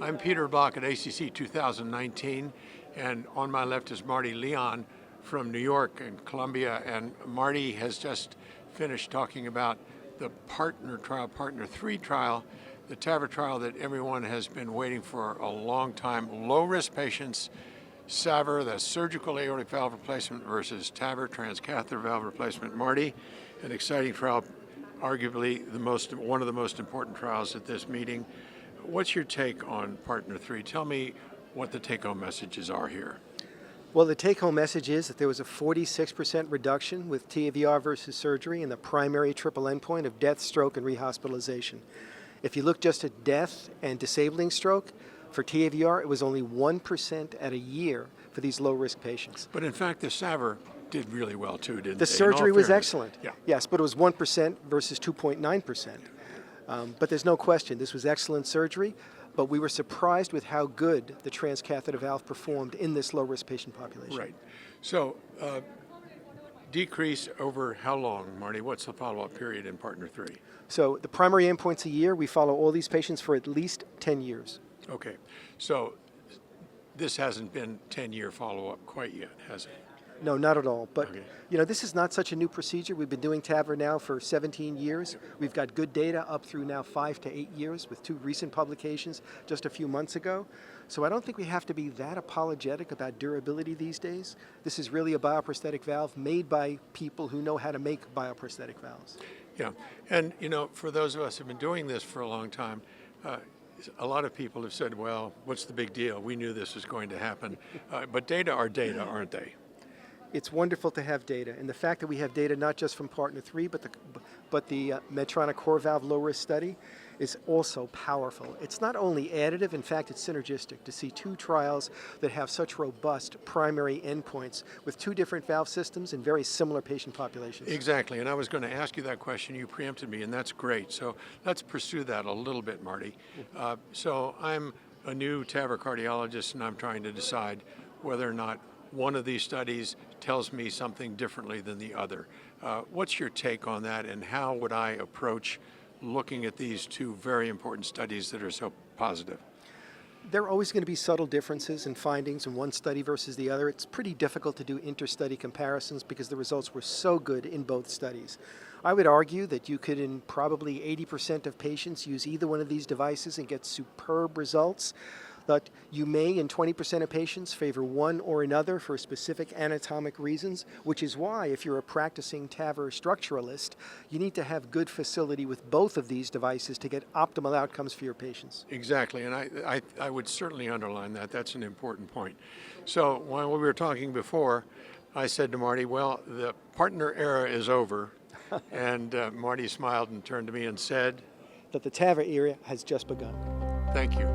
I'm Peter Block at ACC 2019, and on my left is Marty Leon from New York and Columbia, and Marty has just finished talking about the partner trial, partner 3 trial, the TAVR trial that everyone has been waiting for a long time. Low-risk patients, SAVR, the surgical aortic valve replacement versus TAVR, transcatheter valve replacement. Marty, an exciting trial, arguably one of the most important trials at this meeting. What's your take on partner 3? Tell me what the take-home messages are here. Well, the take-home message is that there was a 46% reduction with TAVR versus surgery in the primary triple endpoint of death, stroke, and rehospitalization. If you look just at death and disabling stroke, for TAVR, it was only 1% at a year for these low-risk patients. But in fact, the SAVR did really well too, didn't The they? surgery was excellent. Yeah. Yes, but it was 1% versus 2.9%. But there's no question, this was excellent surgery, but we were surprised with how good the transcatheter valve performed in this low-risk patient population. Right. So, decrease over how long, Marty? What's the follow-up period in partner 3? So the primary endpoint's a year. We follow all these patients for at least 10 years. Okay. So this hasn't been 10-year follow-up quite yet, has it? No, not at all. But, Okay. you know, this is not such a new procedure. We've been doing TAVR now for 17 years. We've got good data up through now 5 to 8 years with 2 recent publications just a few months ago. So I don't think we have to be that apologetic about durability these days. This is really a bioprosthetic valve made by people who know how to make bioprosthetic valves. Yeah. And, you know, for those of us who've been doing this for a long time, a lot of people have said, well, what's the big deal? We knew this was going to happen. But data are data, aren't they? It's wonderful to have data, and the fact that we have data not just from partner 3, but the Medtronic core valve low risk study is also powerful. It's not only additive, in fact, it's synergistic to see 2 trials that have such robust primary endpoints with 2 different valve systems in very similar patient populations. Exactly, and I was going to ask you that question. You preempted me, and that's great. So let's pursue that a little bit, Marty. So I'm a new TAVR cardiologist, and I'm trying to decide whether or not one of these studies tells me something differently than the other. What's your take on that, and how would I approach looking at these 2 very important studies that are so positive? There are always going to be subtle differences in findings in one study versus the other. It's pretty difficult to do inter-study comparisons because the results were so good in both studies. I would argue that you could, in probably 80% of patients, use either one of these devices and get superb results. But you may, in 20% of patients, favor one or another for specific anatomic reasons, which is why, if you're a practicing TAVR structuralist, you need to have good facility with both of these devices to get optimal outcomes for your patients. Exactly, and I would certainly underline that. That's an important point. So while we were talking before, I said to Marty, well, the partner era is over, and Marty smiled and turned to me and said, that the TAVR era has just begun. thank you.